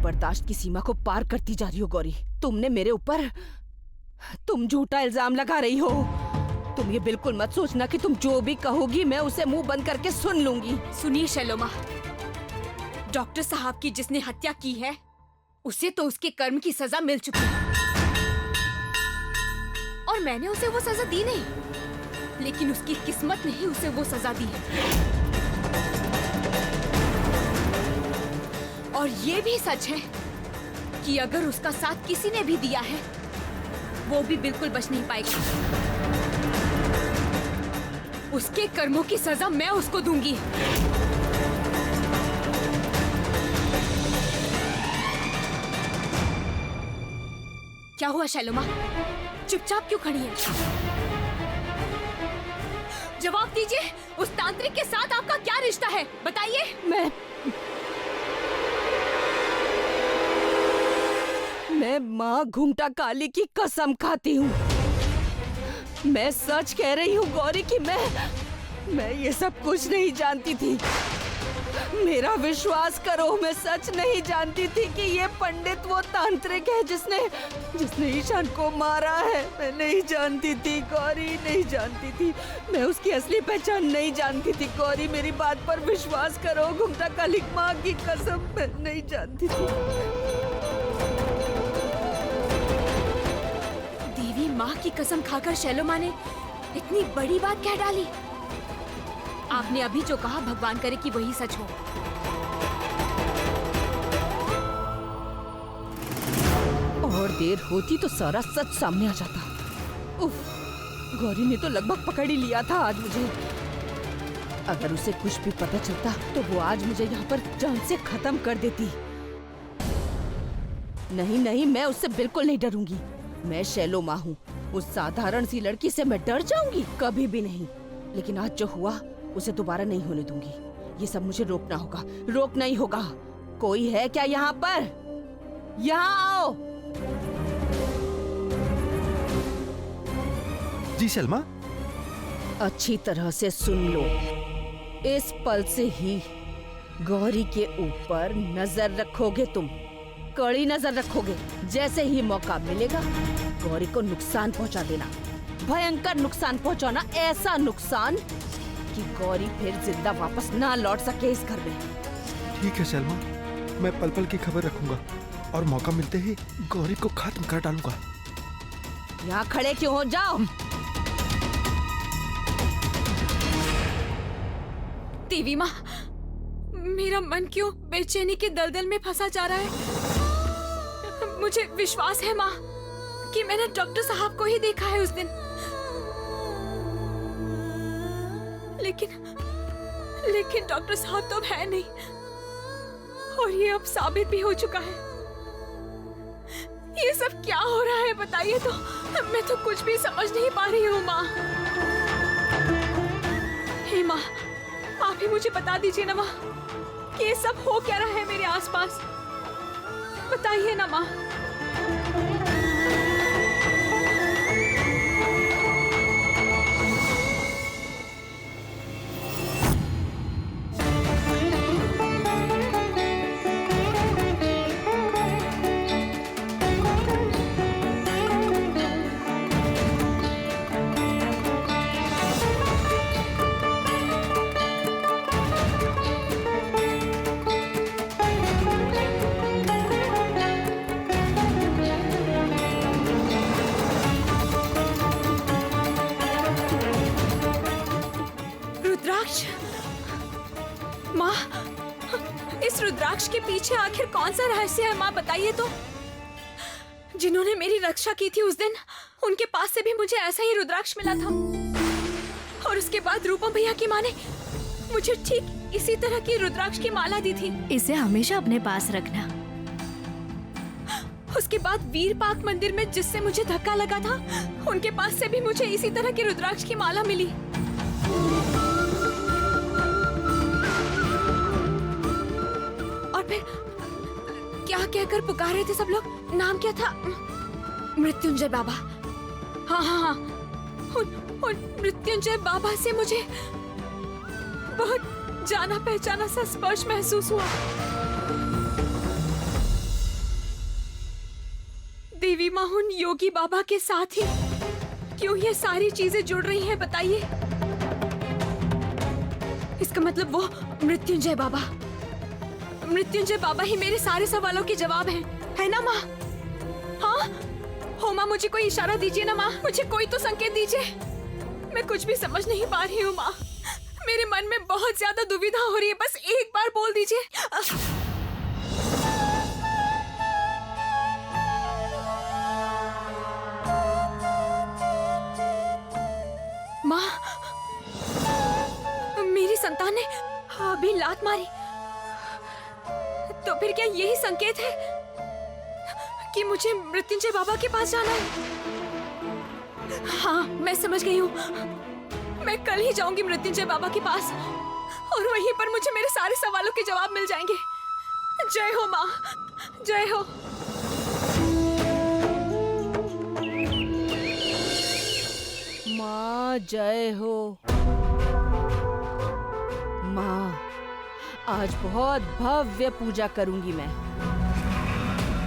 बर्दाश्त की सीमा को पार करती जा रही हो गौरी। तुमने मेरे ऊपर झूठा इल्जाम लगा रही हो। तुम ये बिल्कुल मत सोचना कि तुम जो भी कहोगी मैं उसे मुंह बंद करके सुन लूंगी। सुनिए शैलोमा, डॉक्टर साहब की जिसने हत्या की है उसे तो उसके कर्म की सजा मिल चुकी है और मैंने उसे वो सजा दी नहीं, लेकिन उसकी किस्मत ने ही उसे वो सजा दी है। और ये भी सच है कि अगर उसका साथ किसी ने भी दिया है वो भी बिल्कुल बच नहीं पाएगा। उसके कर्मों की सजा मैं उसको दूंगी। क्या हुआ शैलोमा, चुपचाप क्यों खड़ी है? जवाब दीजिए, उस तांत्रिक के साथ आपका क्या रिश्ता है, बताइए। मैं माँ घुंघटा काली की कसम खाती हूँ। मैं सच कह रही हूँ गौरी कि मैं ये सब कुछ नहीं जानती थी। मेरा विश्वास करो, मैं सच नहीं जानती थी कि ये पंडित वो तांत्रिक है जिसने ईशान को मारा है। मैं नहीं जानती थी गौरी, नहीं जानती थी। मैं उसकी असली पहचान नहीं जानती थी गौरी, मेरी बात पर विश्वास करो। घुंघटा काली माँ की कसम, मैं नहीं जानती थी। देवी माँ की कसम खाकर शैलोमा ने इतनी बड़ी बात कह डाली। आपने अभी जो कहा भगवान करे कि वही सच हो। और देर होती तो सारा सच सामने आ जाता। उफ, गौरी ने तो लगभग पकड़ ही लिया था आज मुझे। अगर उसे कुछ भी पता चलता तो वो आज मुझे यहाँ पर जान से खत्म कर देती। नहीं नहीं, मैं उससे बिल्कुल नहीं डरूंगी। मैं शैलोमा हूँ, उस साधारण सी लड़की से मैं डर जाऊंगी? कभी भी नहीं। लेकिन आज जो हुआ उसे दोबारा नहीं होने दूंगी। ये सब मुझे रोकना होगा, रोकना ही होगा। कोई है क्या यहाँ पर? यहाँ आओ। जी सलमा। अच्छी तरह से सुन लो। इस पल से ही गौरी के ऊपर नजर रखोगे तुम, कड़ी नजर रखोगे। जैसे ही मौका मिलेगा गौरी को नुकसान पहुंचा देना, भयंकर नुकसान पहुंचाना। ऐसा नुकसान कि गौरी फिर जिंदा वापस ना लौट सके इस घर में। ठीक है सलमा, मैं पल पल की खबर रखूंगा और मौका मिलते ही गौरी को खत्म कर डालूंगा। यहाँ खड़े क्यों हो? जाओ। देवी माँ, मेरा मन क्यों बेचैनी के दलदल में फंसा जा रहा है? मुझे विश्वास है माँ कि मैंने डॉक्टर साहब को ही देखा है उस दिन, लेकिन डॉक्टर साहब तो है नहीं और ये अब साबित भी हो चुका है। ये सब क्या हो रहा है बताइए तो। मैं तो कुछ भी समझ नहीं पा रही हूँ माँ। हे माँ, आप ही मुझे बता दीजिए ना माँ कि ये सब हो क्या रहा है मेरे आसपास। बताइए ना माँ। माँ, इस रुद्राक्ष के पीछे आखिर कौन सा रहस्य है माँ, बताइए तो। जिन्होंने मेरी रक्षा की थी उस दिन, उनके पास से भी मुझे ऐसा ही रुद्राक्ष मिला था। और उसके बाद रूपम भैया की माँ ने मुझे ठीक इसी तरह की रुद्राक्ष की माला दी थी। इसे हमेशा अपने पास रखना। उसके बाद वीरपाक मंदिर में जिससे मुझे धक्का लगा था, उनके पास से भी मुझे इसी तरह की रुद्राक्ष की माला मिली। और फिर क्या कहकर पुकार रहे थे सब लोग? नाम क्या था? मृत्युंजय बाबा। हाँ हाँ हाँ, उन मृत्युंजय बाबा से मुझे बहुत जाना पहचाना सा स्पर्श महसूस हुआ। उन योगी बाबा के साथ ही क्यों ये सारी चीजें जुड़ रही हैं बताइए? इसका मतलब वो मृत्युंजय बाबा ही मेरे सारे सवालों के जवाब हैं, है ना माँ? हाँ हो माँ, मुझे कोई इशारा दीजिए ना माँ, मुझे कोई तो संकेत दीजिए। मैं कुछ भी समझ नहीं पा रही हूँ माँ, मेरे मन में बहुत ज्यादा दुविधा हो रही है, बस एक बार बोल दीजिए। माँ, मेरी संतान ने अभी लात मारी, तो फिर क्या यही संकेत है कि मुझे मृत्युंजय बाबा के पास जाना है? हाँ, मैं समझ गई हूँ। मैं कल ही जाऊंगी मृत्युंजय बाबा के पास और वहीं पर मुझे मेरे सारे सवालों के जवाब मिल जाएंगे। जय हो माँ, जय हो। माँ जय हो। माँ, आज बहुत भव्य पूजा करूंगी मैं।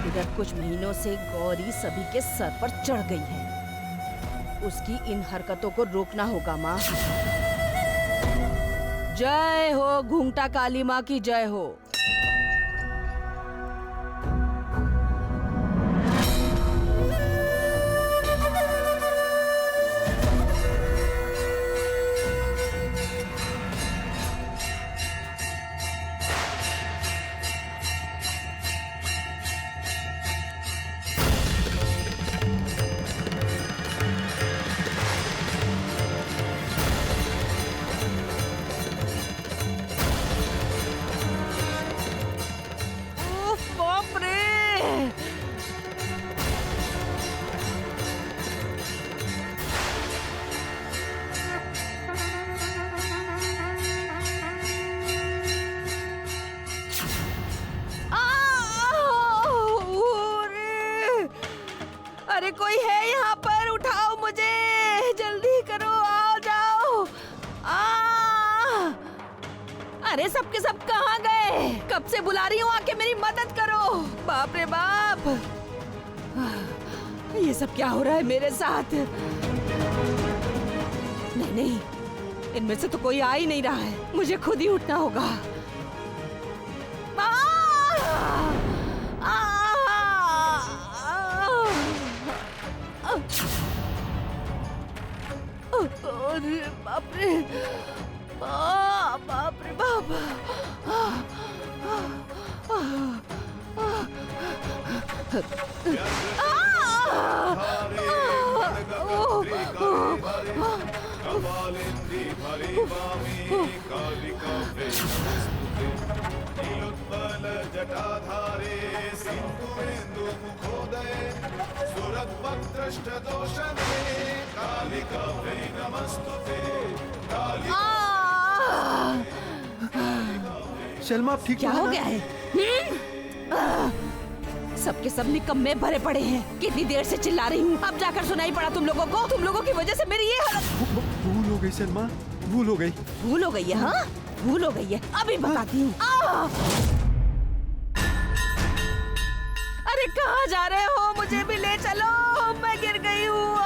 इधर कुछ महीनों से गौरी सभी के सर पर चढ़ गई है, उसकी इन हरकतों को रोकना होगा माँ। जय हो घूंघटा काली माँ की जय हो। अरे कोई है यहाँ पर? उठाओ मुझे, जल्दी करो, आओ जाओ। अरे सबके सब कहाँ गए? कब से बुला रही हूँ, आके मेरी मदद करो। बाप रे बाप, ये सब क्या हो रहा है मेरे साथ? नहीं नहीं, इनमें से तो कोई आ ही नहीं रहा है, मुझे खुद ही उठना होगा। अरे बाप रे, बाप रे बाप। जटाधारे सिंधुरेन्दु मुखोदये सुरद्वक्त्रष्टदोषणे कालिकाभ्यै नमस्तुते। शर्मा आप ठीक क्या हो हो गया है? सबके सब निकम्मे भरे पड़े हैं। कितनी देर से चिल्ला रही हूँ, अब जाकर सुनाई पड़ा तुम लोगों को? तुम लोगों की वजह से मेरी ये हालत। भूल हो गई शर्मा, भूल हो गई। भूल हो गई है? हाँ भूल हो गई है, अभी बताती हूँ। अरे कहाँ जा रहे हो? मुझे भी ले चलो, मैं गिर गई हूँ।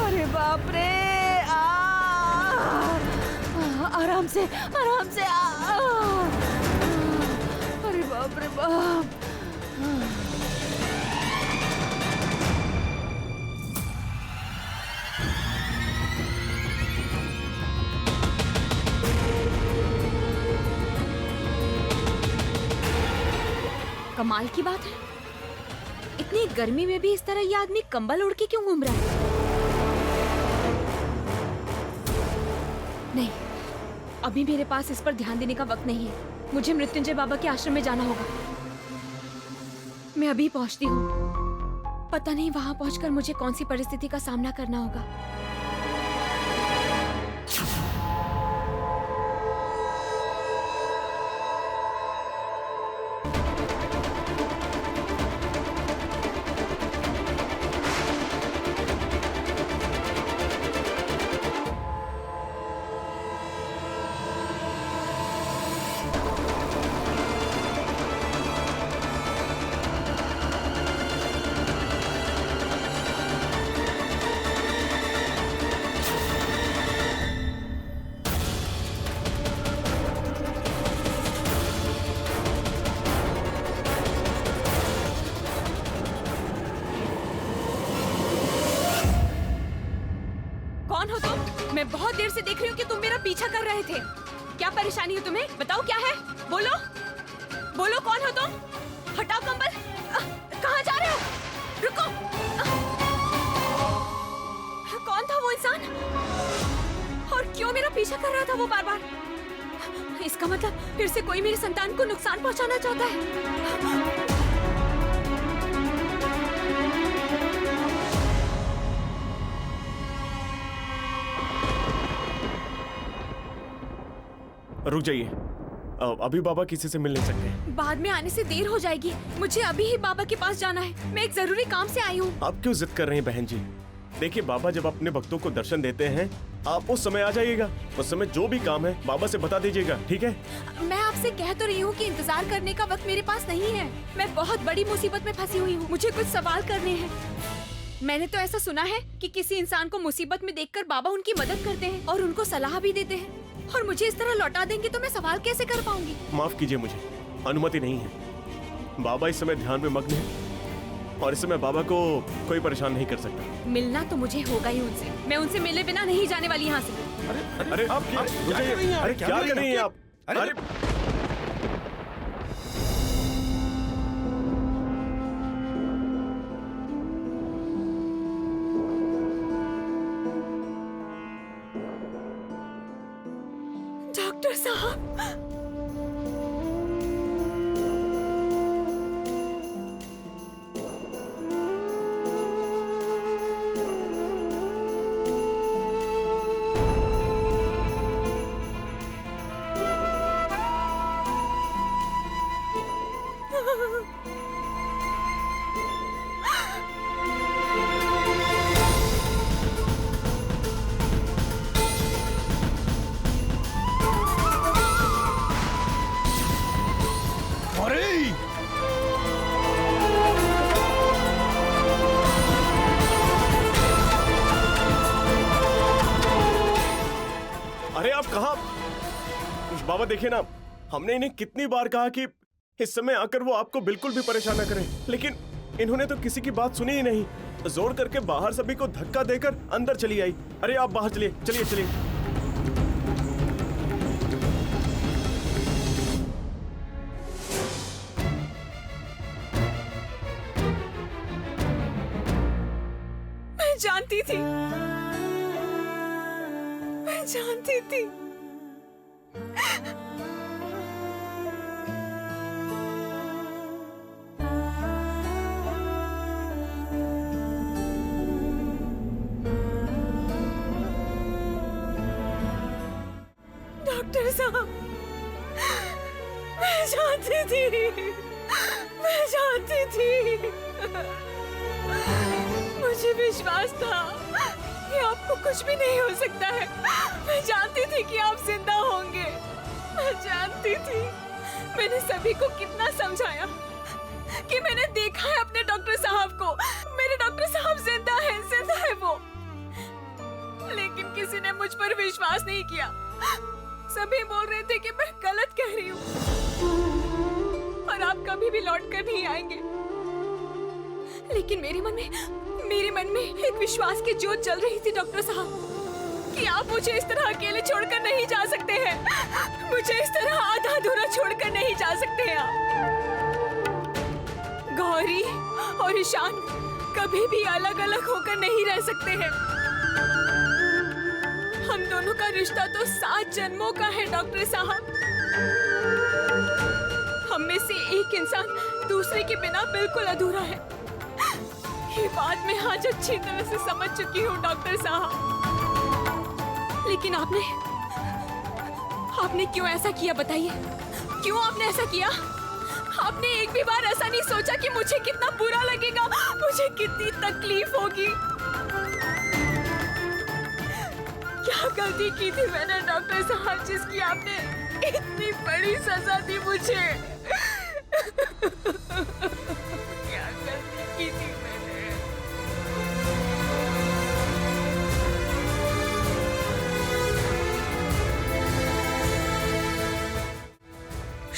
अरे बाप रे, आराम से आराम से। अरे बाप रे बाप। कमाल की बात है, इतनी गर्मी में भी इस तरह ये आदमी कंबल ओढ़ के क्यों घूम रहा है? नहीं, अभी मेरे पास इस पर ध्यान देने का वक्त नहीं है। मुझे मृत्युंजय बाबा के आश्रम में जाना होगा। मैं अभी पहुंचती हूँ। पता नहीं वहां पहुंचकर मुझे कौन सी परिस्थिति का सामना करना होगा। मैं बहुत देर से देख रही हूँ कि तुम मेरा पीछा कर रहे थे। क्या परेशानी है तुम्हें? बताओ क्या है? बोलो बोलो, कौन हो तुम? हटाओ कंबल। कहाँ जा रहे हो? रुको। कौन था वो इंसान और क्यों मेरा पीछा कर रहा था वो बार बार? इसका मतलब फिर से कोई मेरी संतान को नुकसान पहुंचाना चाहता है। रुक जाइए, अभी बाबा किसी से मिल नहीं सकते। बाद में आने से देर हो जाएगी। मुझे अभी ही बाबा के पास जाना है। मैं एक जरूरी काम से आई हूँ। आप क्यों जिद कर रही हैं बहन जी? देखिए, बाबा जब अपने भक्तों को दर्शन देते हैं, आप उस समय आ जाइएगा। उस समय जो भी काम है बाबा से बता दीजिएगा, ठीक है? मैं आपसे कह तो रही हूँ कि इंतजार करने का वक्त मेरे पास नहीं है। मैं बहुत बड़ी मुसीबत में फंसी हुई हूँ। मुझे कुछ सवाल करने हैं। मैंने तो ऐसा सुना है कि किसी इंसान को मुसीबत में देखकर बाबा उनकी मदद करते हैं और उनको सलाह भी देते हैं, और मुझे इस तरह लौटा देंगे तो मैं सवाल कैसे कर पाऊंगी? माफ कीजिए, मुझे अनुमति नहीं है। बाबा इस समय ध्यान में मग्न है और इस समय बाबा को कोई परेशान नहीं कर सकता। मिलना तो मुझे होगा ही उनसे। मैं उनसे मिले बिना नहीं जाने वाली यहाँ से। अरे आप अरे क्या कर रही हैं आप? अरे डॉक्टर साहब, अरे आप कहाँ? बाबा देखिए ना, हमने इन्हें कितनी बार कहा कि इस समय आकर वो आपको बिल्कुल भी परेशान न करें, लेकिन इन्होंने तो किसी की बात सुनी ही नहीं। जोर करके बाहर सभी को धक्का देकर अंदर चली आई। अरे आप बाहर चलिए, चलिए चलिए। मैं जानती थी, मैं जानती थी। डॉक्टर साहब, मैं जानती थी, मैं जानती थी। मुझे विश्वास था कि आपको कुछ भी नहीं हो सकता है। मैं जानती थी कि आप जिंदा होंगे। मैं जानती थी। मैंने सभी को कितना समझाया कि मैंने देखा है अपने डॉक्टर साहब को। मेरे डॉक्टर साहब जिंदा है वो। लेकिन किसी ने मुझ पर विश्वास नहीं किया। सभी बोल रहे थे कि मैं गलत कह रही हूँ और आप कभी भी लौट कर नहीं आएंगे। लेकिन मेरे मन में एक विश्वास की ज्योत जल रही थी डॉक्टर साहब, कि आप मुझे इस तरह अकेले छोड़कर नहीं जा सकते हैं। मुझे इस तरह आधा अधूरा छोड़कर नहीं जा सकते हैं आप। गौरी और ईशान कभी भी अलग अलग होकर नहीं रह सकते हैं। हम दोनों का रिश्ता तो 7 जन्मों का है डॉक्टर साहब। हम में से एक इंसान दूसरे के बिना बिल्कुल अधूरा है। ये बात मैं आज अच्छी तरह से समझ चुकी हूँ डॉक्टर साहब। लेकिन आपने क्यों ऐसा किया बताइए? क्यों आपने ऐसा किया? आपने एक भी बार ऐसा नहीं सोचा कि मुझे कितना बुरा लगेगा, मुझे कितनी तकलीफ होगी? क्या गलती की थी मैंने डॉक्टर साहब, जिसकी आपने इतनी बड़ी सजा दी मुझे? क्या गलती की थी मैंने?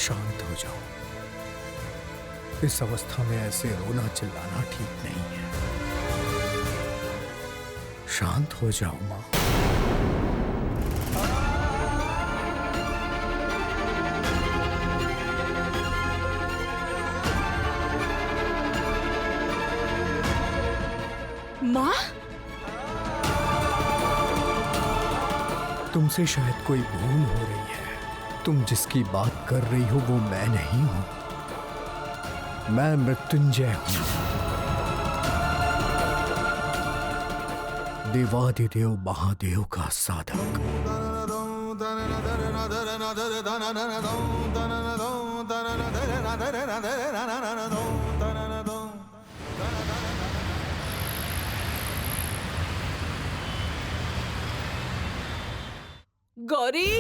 शांत हो जाओ। इस अवस्था में ऐसे रोना चिल्लाना ठीक नहीं है। शांत हो जाओ माँ। तुमसे शायद कोई भूल हो रही है। तुम जिसकी बात कर रही हो वो मैं नहीं हूं। मैं मृत्युंजय हूं, देवादिदेव महादेव का साधक। गौरी,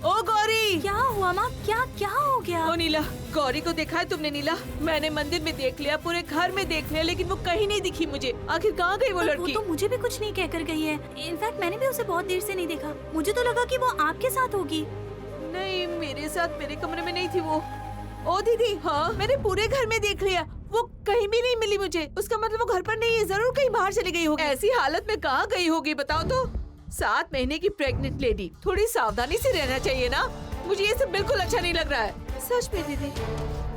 ओ गौरी। क्या हुआ माँ? क्या क्या हो गया? ओ नीला, गौरी को देखा है तुमने? नीला, मैंने मंदिर में देख लिया, पूरे घर में देख लिया, लेकिन वो कहीं नहीं दिखी मुझे। आखिर कहाँ गई वो पर लड़की? वो तो मुझे भी कुछ नहीं कहकर गई है। इनफैक्ट मैंने भी उसे बहुत देर से नहीं देखा। मुझे तो लगा कि वो आपके साथ होगी। नहीं, मेरे साथ मेरे कमरे में नहीं थी वो। ओ दीदी, हाँ मैंने पूरे घर में देख लिया, वो कहीं भी नहीं मिली मुझे। उसका मतलब वो घर पर नहीं है, जरूर कहीं बाहर चली गई होगी। ऐसी हालत में कहाँ गई होगी बताओ तो? 7 महीने की प्रेग्नेंट लेडी, थोड़ी सावधानी से रहना चाहिए ना। मुझे ये सब बिल्कुल अच्छा नहीं लग रहा है। सच में दीदी,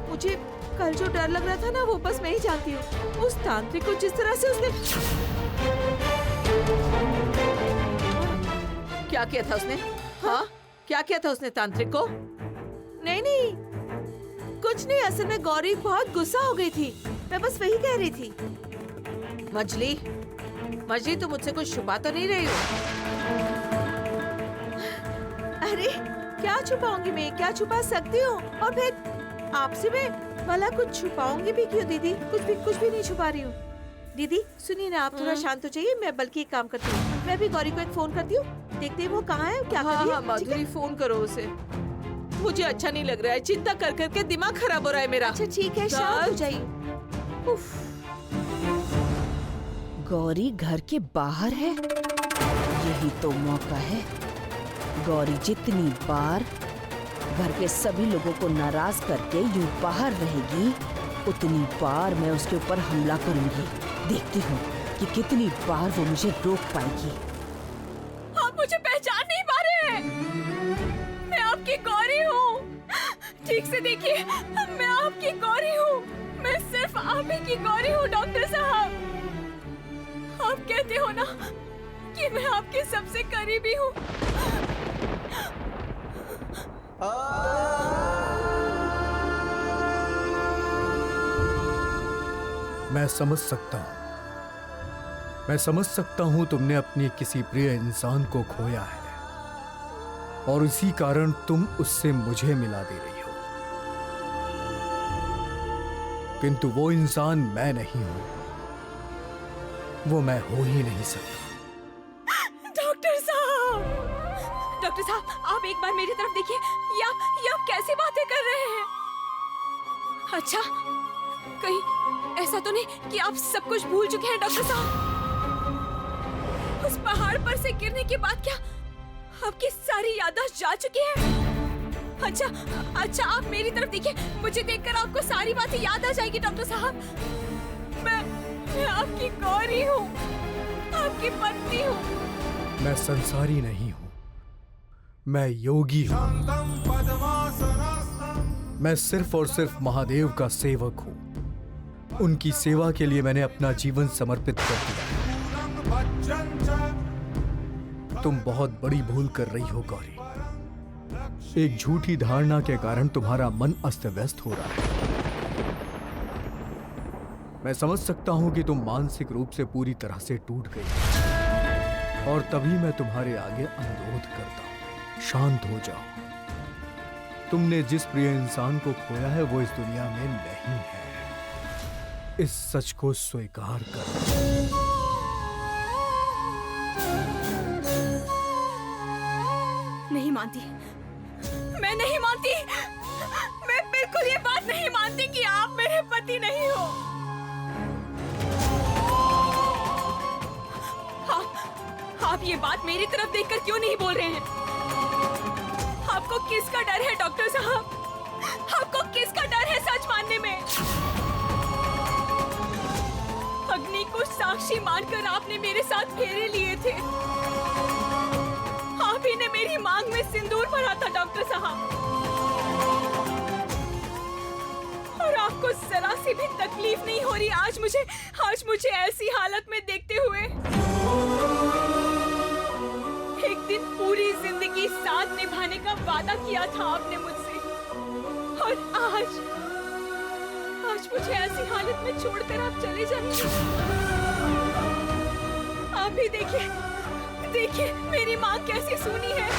मुझे कल जो डर लग रहा था ना, वो बस मैं ही जानती हूँ। उस तांत्रिक को जिस तरह से उसने क्या किया था उसने? हाँ, क्या किया था उसने तांत्रिक को? नहीं नहीं, कुछ नहीं। असल में गौरी बहुत गुस्सा हो गई थी, मैं बस वही कह रही थी। मजली, मजली तुम मुझसे कुछ छुपा तो नहीं रही हो? अरे क्या छुपाऊंगी मैं? क्या छुपा सकती हूँ? और फिर आपसे मैं भला कुछ छुपाऊंगी भी क्यों दीदी? कुछ भी नहीं छुपा रही हूँ। दीदी सुनिए ना, आप थोड़ा शांत हो जाइए। मैं बल्कि एक काम करती हूँ, मैं भी गौरी को एक फोन करती हूँ, देखते हैं वो कहाँ है, क्या कर रही है। हाँ, माधुरी फोन करो उसे। मुझे अच्छा नहीं लग रहा है, चिंता कर करके दिमाग खराब हो रहा है मेरा। अच्छा ठीक है, शांत हो जाइए। गौरी घर के बाहर है, यही तो मौका है। गौरी जितनी बार घर के सभी लोगों को नाराज करके यूं बाहर रहेगी, उतनी बार मैं उसके ऊपर हमला करूंगी। देखती हूँ कि कितनी बार वो मुझे रोक पाएगी। आप मुझे पहचान नहीं पा रहे हैं? मैं आपकी गौरी हूँ। ठीक से देखिए, मैं आपकी गौरी हूँ। मैं सिर्फ आप ही की गौरी हूँ डॉक्टर साहब। आप कहते हो ना कि मैं आपके सबसे करीबी हूँ। मैं समझ सकता हूं तुमने अपने किसी प्रिय इंसान को खोया है और इसी कारण तुम उससे मुझे मिला दे रही हो, किंतु वो इंसान मैं नहीं हूं, वो मैं हो ही नहीं सकता। डॉक्टर साहब, आप एक बार मेरी तरफ देखिए। ये आप कैसी बातें कर रहे हैं? अच्छा, कहीं ऐसा तो नहीं कि आप सब कुछ भूल चुके हैं डॉक्टर साहब? उस पहाड़ पर से गिरने के बाद क्या आपकी सारी याददाश्त जा चुकी है? अच्छा, आप मेरी तरफ देखिए। मुझे देखकर आपको सारी बातें याद आ जाएगी डॉक्टर साहब। मैं आपकी गौरी हूँ, आपकी पत्नी हूँ। मैं संसारी नहीं हूं, मैं योगी हूं। मैं सिर्फ और सिर्फ महादेव का सेवक हूं। उनकी सेवा के लिए मैंने अपना जीवन समर्पित कर दिया। तुम बहुत बड़ी भूल कर रही हो गौरी। एक झूठी धारणा के कारण तुम्हारा मन अस्त व्यस्त हो रहा है। मैं समझ सकता हूं कि तुम मानसिक रूप से पूरी तरह से टूट गई, और तभी मैं तुम्हारे आगे अनुरोध करता हूं, शांत हो जाओ। तुमने जिस प्रिय इंसान को खोया है वो इस दुनिया में नहीं है। इस सच को स्वीकार करो। नहीं मानती, मैं नहीं मानती। मैं बिल्कुल ये बात नहीं मानती कि आप मेरे पति नहीं हो। आप ये बात मेरी तरफ देखकर क्यों नहीं बोल रहे हैं? आपको किसका डर है डॉक्टर साहब? आपको किसका डर है सच मानने में? अग्नि को साक्षी मानकर आपने मेरे साथ फेरे लिए थे। आप ही ने मेरी मांग में सिंदूर भरा था डॉक्टर साहब, और आपको जरा सी भी तकलीफ नहीं हो रही आज मुझे ऐसी हालत में देखते हुए। एक दिन पूरी जिंदगी साथ निभाने का वादा किया था आपने मुझसे, और आज मुझे ऐसी हालत में छोड़कर आप चले जाइए। आप भी देखिए मेरी माँ कैसी सूनी है।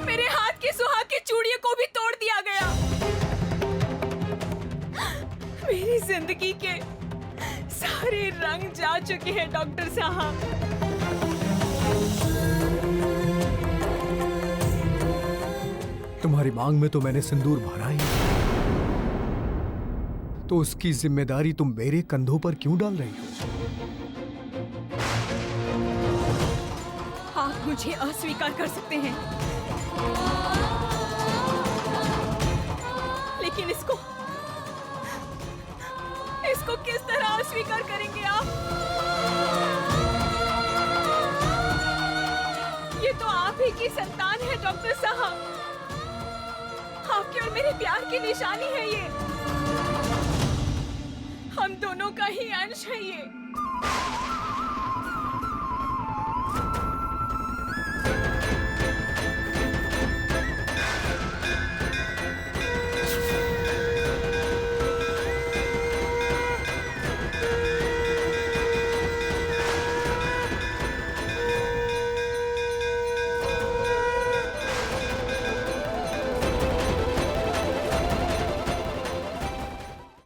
मेरे हाथ की सुहाग की चूड़ियों को भी तोड़ दिया गया। मेरी जिंदगी के सारे रंग जा चुके हैं डॉक्टर साहब। तुम्हारी मांग में तो मैंने सिंदूर भरा ही, तो उसकी जिम्मेदारी तुम मेरे कंधों पर क्यों डाल रही हो? आप मुझे अस्वीकार कर सकते हैं, लेकिन इसको किस तरह अस्वीकार करेंगे आप? ये तो आप ही की संतान है डॉक्टर साहब। आपके और मेरे प्यार की निशानी है ये। हम दोनों का ही अंश है ये।